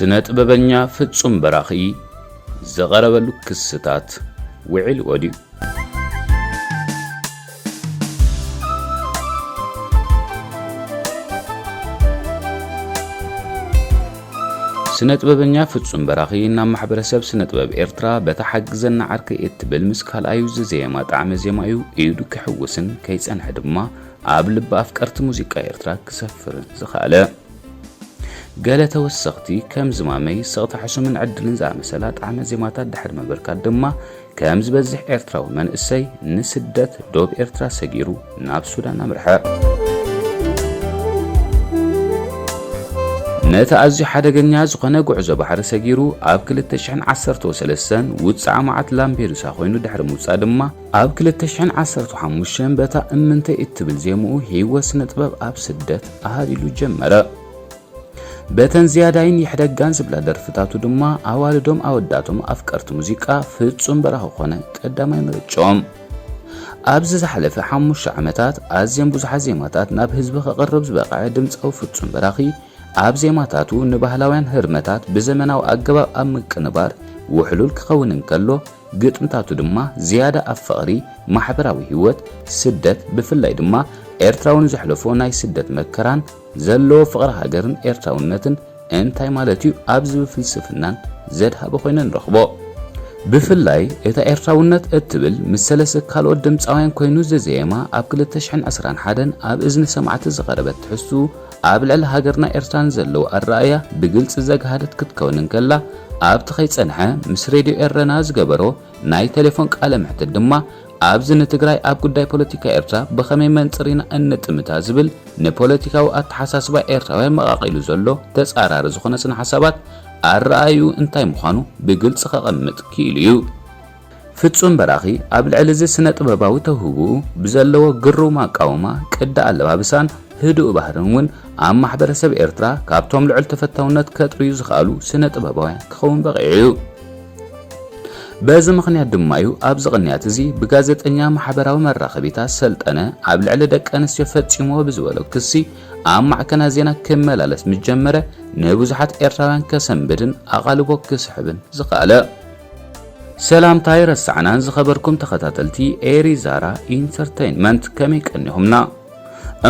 ስነጥበበኛ ፍጹም በራኺ ዘቀረበሉ ክስታት ውዕል ወዲዩ ስነጥበበኛ ፍጹም በራኺ እና ማህበረሰብ ስነጥበብ ኤርትራ በተሐግዘና ዓርከ እትብል ምስካል አዩ ዘዜማ ጣዕመ ዜማዩ ኢዱ ክሕውስን ከይጸንሕ ድማ ኣብ ልብ ኣፍቀርቲ ሙዚቃ ኤርትራ ክሰፍር ዝኻለ ገለ ተወሰኽቲ ከም ዝማመይ ስቕታ ሕሱምን ዕድልን ዝኣመሰላ ጣዕመ ዜማታት ድሕር መበርካት ድማ ከም ዝበዝሕ ኤርትራዊ መንእሰይ ንስደት ዶብ ኤርትራ ሰጊሩ ናብ ሱዳን ኣምርሐ ነቲ ኣዝዩ ሓደገኛ ዝኾነ ጉዕዞ ባሕሪ ሰጊሩ ኣብ 2013 ውፅዓ መዓት ላምፔዱሳ ኮይኑ ድሕሪ ምውፃእ ድማ ኣብ 2015 በታ እምንተይ እትብል ዜምኡ ህይወት ስነጥበብ ኣብ ስደት ኣሃሊሉ ጀመረ በተን ዝያዳይን ይሕደጋን ዝብላ ደርፍታቱ ድማ ኣዋልዶም ኣወዳቶም ኣፍቀርቲ ሙዚቃ ፍጹም በራኺ ኮነ ቀዳማይ ምርጫኦም ኣብዚ ዝሓለፈ 5 ዓመታት ኣዝየን ብዙሓት ዜማታት ናብ ህዝቢ ከቕርብ ዝበቕዐ ድምፃዊ ፍጹም በራኺ ኣብ ዜማታቱ ንባህላውያን ህርመታት ብዘመናዊ ኣገባብ ኣብ ምቅንባር ውሕሉል ክኸውን እንከሎ ግጥምታቱ ድማ ዝያዳ ኣብ ፍቕሪ ማሕበራዊ ህይወት ስደት ብፍላይ ድማ ኤርትራውን ዘሕለፎ ናይ ስደት መከራን ዘለዎ ፍቕሪ ሃገርን ኤርትራውነትን እንታይ ማለት እዩ ኣብ ዝብል ፍልስፍናን ዘድሃበ ኮይኑ ንረኽቦ ብፍላይ እታ ኤርትራውነት እትብል ምስ ሰለስተ ካልኦት ድምፃውያን ኮይኑ ዘዜማ ኣብ 2021 ኣብ እዝኒ ሰማዕቲ ዝቐረበት ትሕዝቱ ኣብ ልዕሊ ሃገርና ኤርትራን ዘለዎ ኣረኣያ ብግልፂ ዘጋሃደት ክትከውን እንከላ ኣብቲ ከይጸንሐ ምስ ሬድዮ ኤረና ዝገበሮ ናይ ቴሌፎን ቃለ ምሕትት ድማ ኣብዚ ንትግራይ ኣብ ጉዳይ ፖለቲካ ኤርትራ ብኸመይ መንጽሪና እንጥምታ ዝብል ንፖለቲካዊ ኣተሓሳስባ ኤርትራውያን መቃቂሉ ዘሎ ተጻራሪ ዝኾነ ስነ ሓሳባት ኣረኣዩ እንታይ ምዃኑ ብግልፂ ከቐምጥ ክኢሉ እዩ ፍጹም በራኺ ኣብ ልዕሊ እዚ ስነ ጥበባዊ ተውህብኡ ብዘለዎ ግሩም ማቃወማ ቅዳ ኣለባብሳን ህዱእ ባህርን እውን ኣብ ማሕበረሰብ ኤርትራ ካብቶም ልዑል ተፈታውነት ከጥርዩ ዝኽኣሉ ስነ ጥበባውያን ክኸውን በቂዑ በዚ ምኽንያት ድማ እዩ ኣብ ዝቕንያት እዚ ብጋዜጠኛ ማሕበራዊ መራኸቢታት ሰልጠነ ኣብ ልዕሊ ደቂ ኣንስትዮ ፈጺሞ ብዝበሎ ክሲ ኣብ ማዕከና ዜና ክመላለስ ምስ ጀመረ ንብዙሓት ኤርትራውያን ከሰንብድን ኣቓልቦ ክስሕብን ዝኽኣለ ሰላምታይ ረሳዕናን ዝኸበርኩም ተኸታተልቲ ኤሪዛራ ኢንተርቴይንመንት ከመይ ቀኒኹምና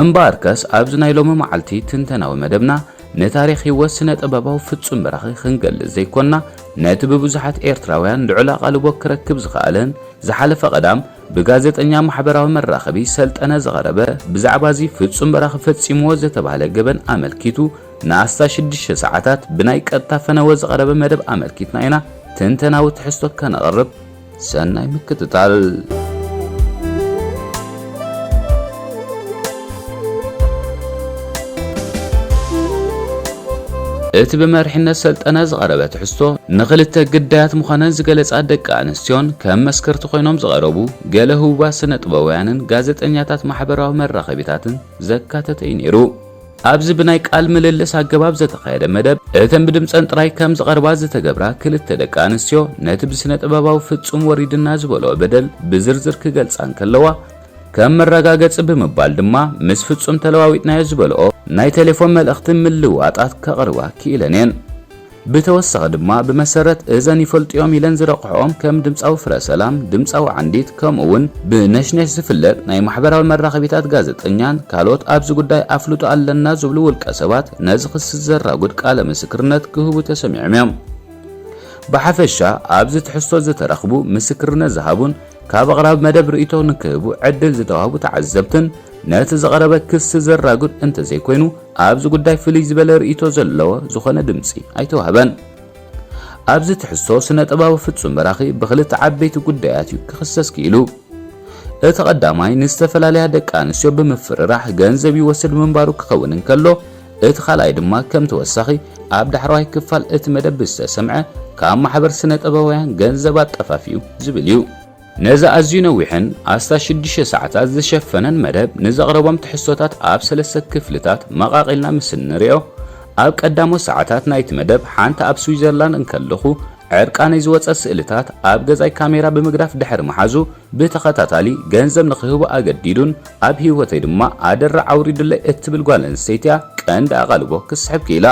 እምባርከስ ኣብዚ ናይ ሎሚ መዓልቲ ትንተናዊ መደብና ነታሪኽ ህይወት ስነ ጥበባዊ ፍጹም በራኺ ክንገልጽ ዘይኮንና ነቲ ብብዙሓት ኤርትራውያን ልዑል ኣቓልቦ ክረክብ ዝኽኣለን ዝሓለፈ ቀዳም ብጋዜጠኛ ማሕበራዊ መራኸቢ ሰልጠነ ዝቐረበ ብዛዕባ እዚ ፍጹም በራኺ ፈጺምዎ ዝተባህለ ገበን ኣመልኪቱ ን16 ሰዓታት ብናይ ቀጥታ ፈነወ ዝቐረበ መደብ ኣመልኪትና ኢና ትንተናዊ ትሕዝቶ ከነቕርብ ሰናይ ምክትታል እቲ ብመርሕነት ሰልጠነ ዝቐረበ ትሕዝቶ ንኽልተ ግዳያት ምዃነን ዝገለጻ ደቂ ኣንስትዮን ከም መስከርቲ ኮይኖም ዝቐረቡ ገለ ህቡባት ስነ ጥበባውያንን ጋዜጠኛታት ማሕበራዊ መራኸቢታትን ዘካተተ እዩ ነይሩ ኣብዚ ብናይ ቃል ምልልስ ኣገባብ ዝተኻየደ መደብ እተን ብድምፀን ጥራይ ከም ዝቐርባ ዝተገብራ ክልተ ደቂ ኣንስትዮ ነቲ ብስነ ጥበባዊ ፍጹም ወሪድና ዝበልኦ በደል ብዝርዝር ክገልጻ እንከለዋ ከም መረጋገፂ ብምባል ድማ ምስ ፍጹም ተለዋዊጥናዮ ዝበልኦ ናይ ቴሌፎን መልእኽትን ምልውዋጣት ከቕርባ ክኢለንን ብተወሳኺ ድማ ብመሰረት እዘን ይፈልጥዮም ኢለን ዝረቕሖኦም ከም ድምፃዊ ፍረ ሰላም ድምፃዊ ዓንዲት ከምኡውን ብነሽነሽ ዝፍለጥ ናይ ማሕበራዊ መራኸቢታት ጋዜጠኛን ካልኦት ኣብዚ ጉዳይ ኣፍልጦ ኣለና ዝብሉ ውልቀ ሰባት ነዚ ክስ ዘራጉድ ቃለ ምስክርነት ክህቡ ተሰሚዖም እዮም ብሓፈሻ ኣብዚ ትሕዝቶ ዝተረኽቡ ምስክርነት ዝሃቡን ካብ ኣቕራብ መደብ ርእይቶ ንክህቡ ዕድል ዝተዋህቡ ተዓዘብትን ነቲ ዝቐረበ ክስ ዘራጉድ እንተዘይኮይኑ ኣብዚ ጉዳይ ፍልይ ዝበለ ርእይቶ ዘለዎ ዝኾነ ድምፂ ኣይተዋህበን ኣብዚ ትሕዝቶ ስነ ጥበባዊ ፍጹም በራኺ ብኽልተ ዓበይቲ ጉዳያት እዩ ክኽሰስ ክኢሉ እቲ ቀዳማይ ንዝተፈላለያ ደቂ ኣንስትዮ ብምፍርራሕ ገንዘብ ይወስድ ምንባሩ ክኸውን እንከሎ እቲ ካልኣይ ድማ ከም ተወሳኺ ኣብ ዳሕራዋይ ክፋል እቲ መደብ ዝተሰምዐ ካብ ማሕበር ስነ ጥበባውያን ገንዘብ ኣጠፋፊኡ ዝብል እዩ ነዚ ኣዝዩ ነዊሕን 16 ሰዓታት ዝሸፈነን መደብ ንዘቕረቦም ትሕዝቶታት ኣብ 3 ክፍልታት መቃቂልና ምስ ንሪኦ ኣብ ቀዳሞት ሰዓታት ናይቲ መደብ ሓንቲ ኣብ ስዊዘርላንድ እንከለኹ ዕርቃነይ ዝወፀ ስእልታት ኣብ ገዛይ ካሜራ ብምግዳፍ ድሕሪ መሓዙ ብተኸታታሊ ገንዘብ ንኽህቡ ኣገዲዱን ኣብ ህይወተይ ድማ ኣደራ ዓውሪዱለይ እትብል ጓል ኣንስተይቲ ቀንዲ ኣቓልቦ ክስሕብ ክኢላ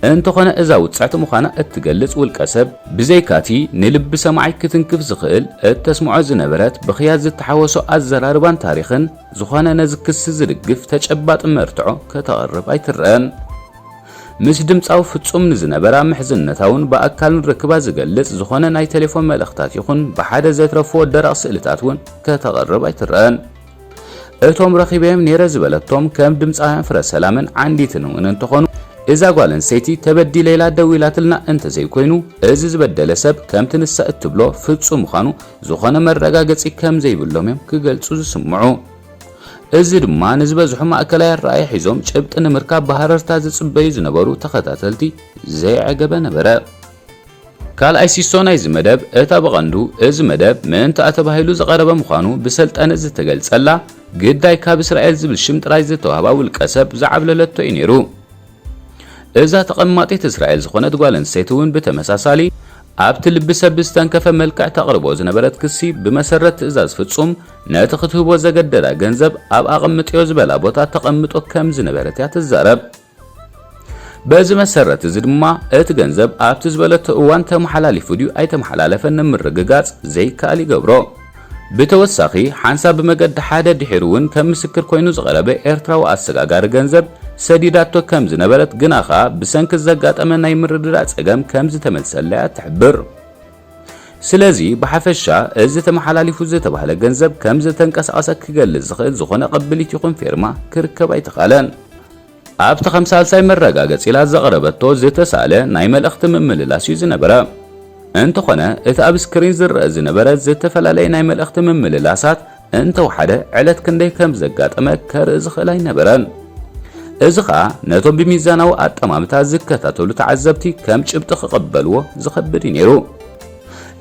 እንተኾነ እዛ ውጽዕቲ ምዃና እትገልጽ ውልቀ ሰብ ብዘይካቲ ንልቢ ሰማዓይ ክትንክፍ ዝኽእል እተስምዖ ዝነበረት ብኽያት ዝተሓወሶ ኣዘራርባን ታሪኽን ዝኾነ ነዚ ክሲ ዝድግፍ ተጨባጥ መርትዖ ከተቕርብ ኣይትረአን። ምስ ድምፃዊ ፍጹም ንዝነበራ ምሕዝነታውን ብኣካልን ርክባ ዝገልጽ ዝኾነ ናይ ቴሌፎን መልእኽታት ይኹን ብሓደ ዘትረፍዎ ደረቕ ስእልታት እውን ከተቕርብ ኣይትረአን። እቶም ረኺበዮም ነይረ ዝበለቶም ከም ድምፃውያን ፍረ ሰላምን ዓንዲትን እውን እንተኾኑ እዛ ጓል ኣንስተይቲ ተበዲለ ኢላ ደው ኢላትልና እንተዘይኮይኑ እዚ ዝበደለ ሰብ ከምቲ ንሳ እትብሎ ፍጹም ምዃኑ ዝኾነ መረጋገፂ ከም ዘይብሎም እዮም ክገልጹ ዝስምዑ። እዚ ድማ ንዝበዝሑ ማእከላይ ኣረኣእያ ሒዞም ጭብጢ ንምርካብ ባህረርታ ዝጽበዩ ዝነበሩ ተኸታተልቲ ዘይዕገበ ነበረ። ካልኣይ ሲሶ ናይዚ መደብ እታ ብቐንዱ እዚ መደብ ምእንቲ ተባሂሉ ዝቐረበ ምዃኑ ብሰልጠነ ዝተገልጸላ ግዳይ ካብ እስራኤል ዝብል ሽም ጥራይ ዝተዋህባ ውልቀ ሰብ ዝዓብለለቶ እዩ ነይሩ። እዛ ተቐማጢት እስራኤል ዝኾነት ጓል ኣንስተይቲ እውን ብተመሳሳሊ ኣብቲ ልቢ ሰብ ዝተንከፈ መልክዕ ተቕርቦ ዝነበረት ክሲ ብመሰረት ትእዛዝ ፍጹም ነቲ ክትህቦ ዘገደዳ ገንዘብ ኣብ ኣቐምጥዮ ዝበላ ቦታ ተቐምጦ ከም ዝነበረት እያ ትዛረብ። በዚ መሰረት እዚ ድማ እቲ ገንዘብ ኣብቲ ዝበለቶ እዋን ተመሓላሊፉ ድዩ ኣይተመሓላለፈን ንምርግጋጽ ዘይከኣል ይገብሮ። ብተወሳኺ ሓንሳብ ብመገዲ ሓደ ድሒሩ እውን ከም ምስክር ኮይኑ ዝቐረበ ኤርትራዊ ኣሰጋጋሪ ገንዘብ ሰዲዳቶ ከም ዝነበረት ግና ኸኣ ብሰንኪ ዘጋጠመ ናይ ምርድዳእ ጸገም ከም ዝተመልሰለያ ትሕብር። ስለዚ ብሓፈሻ እዚ ተመሓላሊፉ ዝተባህለ ገንዘብ ከም ዝተንቀሳቐሰ ክገልጽ ዝኽእል ዝኾነ ቅብሊት ይኹን ፌርማ ክርከብ ኣይተኻለን። ኣብቲ ኸምሳልሳይ መረጋገፂ ኢላ ዘቕረበቶ ዝተሳእለ ናይ መልእኽቲ ምምልላስ እዩ ዝነበረ። እንተኾነ እቲ ኣብ ስክሪን ዝርአ ዝነበረ ዝተፈላለየ ናይ መልእኽቲ ምምልላሳት እንተወሓደ ዕለት ክንደይ ከም ዘጋጠመ ከርኢ ዝኽእል ኣይነበረን። እዚ ኸኣ ነቶም ብሚዛናዊ ኣጠማምታ ዝከታተሉ ተዓዘብቲ ከም ጭብጢ ክቕበልዎ ዝኸብድ እዩ ነይሩ።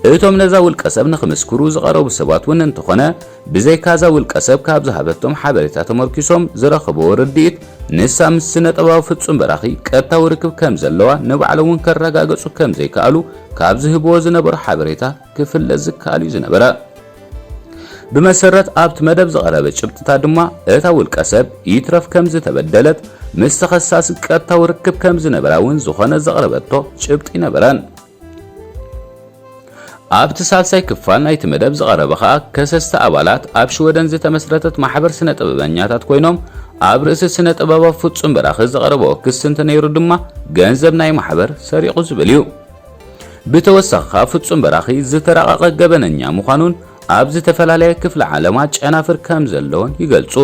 እቶም ነዛ ውልቀ ሰብ ንኽምስክሩ ዝቐረቡ ሰባት እውን እንተኾነ ብዘይካዛ ውልቀ ሰብ ካብ ዝሃበቶም ሓበሬታ ተመርኪሶም ዝረኸብዎ ርድኢት ንሳ ምስ ስነ ጥበባዊ ፍጹም በራኺ ቀጥታዊ ርክብ ከም ዘለዋ ንባዕሎም እውን ከረጋገጹ ከም ዘይከኣሉ ካብ ዝህብዎ ዝነበሩ ሓበሬታ ክፍለጥ ዝከኣል እዩ ዝነበረ። ብመሰረት ኣብቲ መደብ ዝቐረበ ጭብጥታ ድማ እታ ውልቀ ሰብ ይትረፍ ከም ዝተበደለት ምስ ተኸሳሲ ቀጥታዊ ርክብ ከም ዝነበራ እውን ዝኾነ ዘቕረበቶ ጭብጢ ነበረን። ኣብቲ ሳልሳይ ክፋል ናይቲ መደብ ዝቐረበ ኸኣ ከሰስቲ ኣባላት ኣብ ሽወደን ዝተመስረተት ማሕበር ስነ ጥበበኛታት ኮይኖም ኣብ ርእሲ ስነ ጥበባዊ ፍጹም በራኺ ዘቐረበዎ ክሲ እንተነይሩ ድማ ገንዘብ ናይ ማሕበር ሰሪቑ ዝብል እዩ። ብተወሳኺ ፍጹም በራኺ ዝተራቐቐ ገበነኛ ምዃኑን ኣብ ዝተፈላለየ ክፍለ ዓለማት ጨናፍር ከም ዘለዎን ይገልጹ።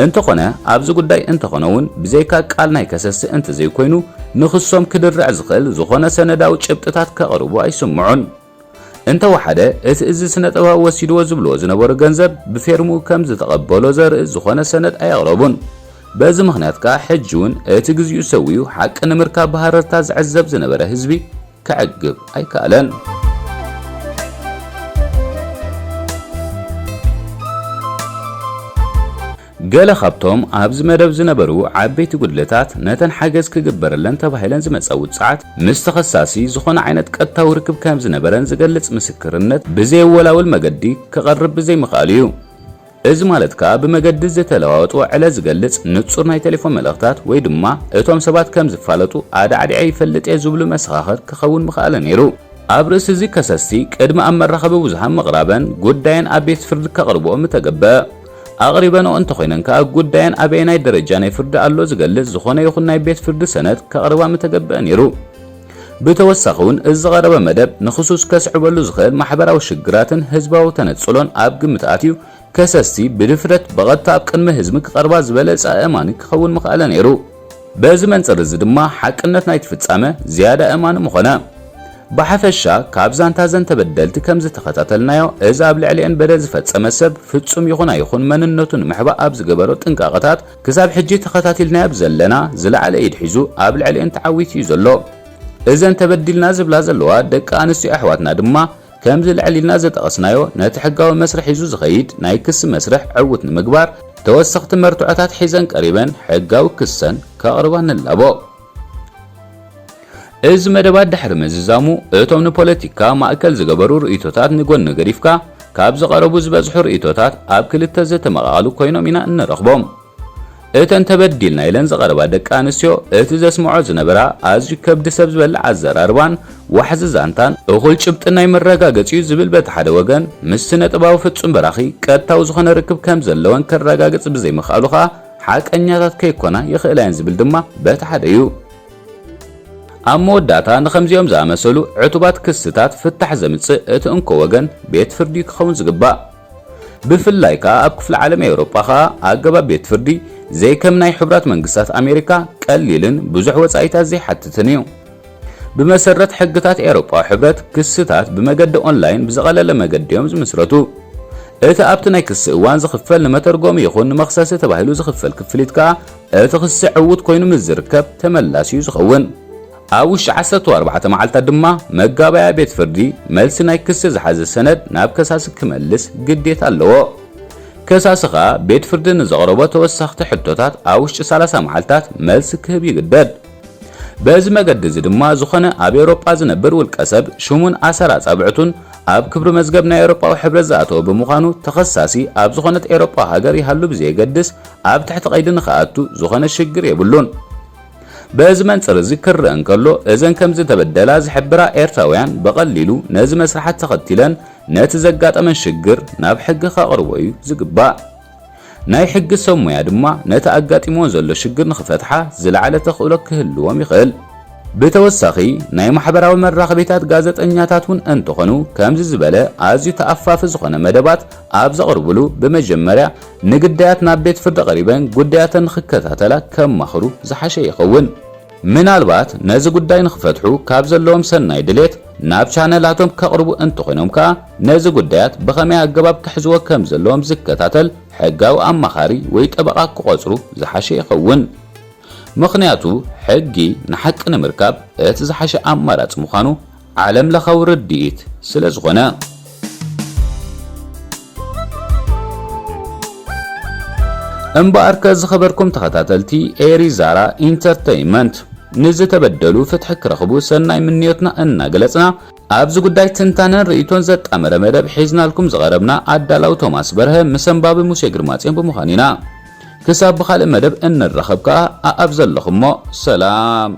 እንተኾነ ኣብዚ ጉዳይ እንተኾነ እውን ብዘይካ ቃል ናይ ከሰሲ እንተዘይኮይኑ ንኽሶም ክድርዕ ዝኽእል ዝኾነ ሰነዳዊ ጭብጥታት ከቕርቡ ኣይስምዑን። እንተወሓደ እቲ እዚ ስነ ጥበብ ወሲድዎ ዝብልዎ ዝነበሩ ገንዘብ ብፌርሙ ከም ዝተቐበሎ ዘርኢ ዝኾነ ሰነድ ኣየቕረቡን። በዚ ምኽንያት ከዓ ሕጂ እውን እቲ ግዚኡ ሰዊዩ ሓቂ ንምርካብ ባህረርታ ዝዕዘብ ዝነበረ ህዝቢ ክዕግብ ኣይከኣለን። ገለ ካብቶም ኣብዚ መደብ ዝነበሩ ዓበይቲ ጉድለታት ነተን ሓገዝ ክግበረለን ተባሂለን ዝመጸ ውጽዓት ምስ ተኸሳሲ ዝኾነ ዓይነት ቀጥታዊ ርክብ ከም ዝነበረን ዝገልጽ ምስክርነት ብዘይወላውል መገዲ ክቐርብ ብዘይምኽኣል እዩ። እዚ ማለት ከዓ ብመገዲ ዝተለዋወጡ ዕለት ዝገልጽ ንጹር ናይ ቴሌፎን መልእኽታት ወይ ድማ እቶም ሰባት ከም ዝፋለጡ ኣዳዕዲዐ ይፈልጥ እየ ዝብሉ መሰኻኽር ክኸውን ምኽኣለ ነይሩ። ኣብ ርእሲ እዚ ከሰስቲ ቅድሚ ኣብ መራኸቢ ብዙሃን ምቕራበን ጉዳየን ኣብ ቤት ፍርዲ ከቕርብኦም ተገበአ። ኣቕሪበንኦ እንተኾይነን ከዓ ጉዳየን ኣበየናይ ደረጃ ናይ ፍርዲ ኣሎ ዝገልጽ ዝኾነ ይኹን ናይ ቤት ፍርዲ ሰነድ ከቕርባ ምተገበአ ነይሩ። ብተወሳኺ እውን እዚ ዝቐረበ መደብ ንኽሱስ ከስዕበሉ ዝኽእል ማሕበራዊ ሽግራትን ህዝባዊ ተነጽሎን ኣብ ግምት ኣትዩ ከሰስቲ ብድፍረት ብቐጥታ ኣብ ቅድሚ ህዝቢ ክቐርባ ዝበለጸ ኣእማኒ ክኸውን ምኽኣለ ነይሩ። በዚ መንጽር እዚ ድማ ሓቅነት ናይቲ ፍጻመ ዝያዳ ኣእማኒ ምኾነ። ብሓፈሻ ካብ ዛንታዘን ተበደልቲ ከም ዝተኸታተልናዮ እዚ ኣብ ልዕሊአን በደል ዝፈጸመ ሰብ ፍጹም ይኹን ኣይኹን መንነቱ ንምሕባእ ኣብ ዝገበሮ ጥንቃቐታት ክሳብ ሕጂ ተኸታቲልናዮ ዘለና ዝለዓለ ኢድ ሒዙ ኣብ ልዕሊአን ተዓዊት እዩ ዘሎ። እዘን ተበዲልና ዝብላ ዘለዋ ደቂ ኣንስትዮ ኣሕዋትና ድማ ከምዚ ልዕሊልና ዘጠቐስናዮ ነቲ ሕጋዊ መስርሕ ሒዙ ዝኸይድ ናይ ክሲ መስርሕ ዕውት ንምግባር ተወሰኽቲ መርትዖታት ሒዘን ቀሪበን ሕጋዊ ክሰን ከቕርባ ንላቦ። እዚ መደባት ድሕሪ ምዝዛሙ እቶም ንፖለቲካ ማእከል ዝገበሩ ርእይቶታት ንጎኒ ገዲፍካ ካብ ዝቐረቡ ዝበዝሑ ርእይቶታት ኣብ ክልተ ዝተመቓቐሉ ኮይኖም ኢና እንረኽቦም። እተን ተበዲልና ኢለን ዝቐረባ ደቂ ኣንስትዮ እቲ ዘስምዖ ዝነበራ ኣዝዩ ከብዲ ሰብ ዝበልዕ ኣዘራርባን ዋሕዚ ዛንታን እኹል ጭብጢ ናይ መረጋገፂ ዝብል በቲ ሓደ ወገን ምስ ስነ-ጥበባዊ ፍጹም በራኺ ቀጥታዊ ዝኾነ ርክብ ከም ዘለወን ከረጋግጽ ብዘይምኽኣሉ ኸኣ ሓቀኛታት ከይኮና ይኽእላየን ዝብል ድማ በቲ ሓደ እዩ። ኣብ መወዳእታ ንኸምዚኦም ዝኣመሰሉ ዕቱባት ክስታት ፍታሕ ዘምጽእ እቲ እንኮ ወገን ቤት ፍርዲ ክኸውን ዝግባእ ብፍላይ ከዓ ኣብ ክፍሊ ዓለም ኤውሮጳ ከዓ ኣገባብ ቤት ፍርዲ ዘይከም ናይ ሕብራት መንግስታት ኣሜሪካ ቀሊልን ብዙሕ ወጻኢታት ዘይሓትትን እዩ። ብመሰረት ሕግታት ኤውሮጳዊ ሕብረት ክስታት ብመገዲ ኦንላይን ብዘቐለለ መገዲዮም ዝምስረቱ እቲ ኣብቲ ናይ ክሲ እዋን ዝኽፈል ንመተርጎሚ ይኹን ንመኽሰሲ ተባሂሉ ዝኽፈል ክፍሊት ከዓ እቲ ክሲ ዕውት ኮይኑ ምስ ዝርከብ ተመላሲ እዩ ዝኸውን። ኣብ ውሽጢ 14 መዓልታት ድማ መጋባያ ቤት ፍርዲ መልሲ ናይ ክሲ ዝሓዘ ሰነድ ናብ ከሳሲ ክመልስ ግዴታ ኣለዎ። ከሳሲ ከዓ ቤት ፍርዲ ንዘቕረቦ ተወሳኽቲ ሕቶታት ኣብ ውሽጢ 30 መዓልታት መልሲ ክህብ ይግደድ። በዚ መገዲ እዚ ድማ ዝኾነ ኣብ ኤውሮጳ ዝነብር ውልቀ ሰብ ሽሙን ኣሰራጻብዕቱን ኣብ ክብሪ መዝገብ ናይ ኤውሮጳዊ ሕብረት ዝኣተወ ብምዃኑ ተኸሳሲ ኣብ ዝኾነት ኤውሮጳዊ ሃገር ይሃሉ ብዘየገድስ ኣብ ትሕቲ ቀይዲ ንኽኣቱ ዝኾነ ሽግር የብሉን። በዚ መንጽር እዚ ክርአ እንከሎ እዘን ከምዚ ተበደላ ዝሕብራ ኤርትራውያን በቐሊሉ ነዚ መስራሓት ተኸቲለን ነቲ ዘጋጠመን ሽግር ናብ ሕጊ ከቕርቦ እዩ ዝግባእ። ናይ ሕጊ ሰብ ሞያ ድማ ነቲ ኣጋጢሞን ዘሎ ሽግር ንኽፈትሓ ዝለዓለ ተኽእሎ ክህልዎም ይኽእል። ብተወሳኺ ናይ ማሕበራዊ መራኸቢታት ጋዜጠኛታት እውን እንተኾኑ ከምዚ ዝበለ ኣዝዩ ተኣፋፊ ዝኾነ መደባት ኣብ ዘቕርብሉ ብመጀመርያ ንግዳያት ናብ ቤት ፍርዲ ቀሪበን ጉዳያተን ንኽከታተላ ከማኽሩ ዝሓሸ ይኸውን። ምናልባት ነዚ ጉዳይ ንኽፈትሑ ካብ ዘለዎም ሰናይ ድሌት ናብ ቻነላቶም ከቕርቡ እንተኾይኖም ከዓ ነዚ ጉዳያት ብኸመይ ኣገባብ ክሕዝዎ ከም ዘለዎም ዝከታተል ሕጋዊ ኣማኻሪ ወይ ጠበቓ ክቆፅሩ ዝሓሸ ይኸውን። ምኽንያቱ ሕጊ ንሓቂ ንምርካብ እቲ ዝሓሸ ኣማራፂ ምዃኑ ዓለም ለኻዊ ርድኢት ስለ ዝኾነ እምበኣር ከዝኸበርኩም ተኸታተልቲ ኤሪዛራ ኢንተርቴይንመንት ንዝተበደሉ ፍትሒ ክረኽቡ ሰናይ ምንዮትና እናገለጽና ኣብዚ ጉዳይ ትንታነን ርእይቶን ዘጣመረ መደብ ሒዝናልኩም ዝቐረብና ኣዳላዊ ቶማስ በርሀ ምስ ኣንባቢ ሙሴ ግርማጽዮን ብምዃን ኢና። ክሳብ ብኻልእ መደብ እንረኸብ ከዓ ኣብ ዘለኹሞ ሰላም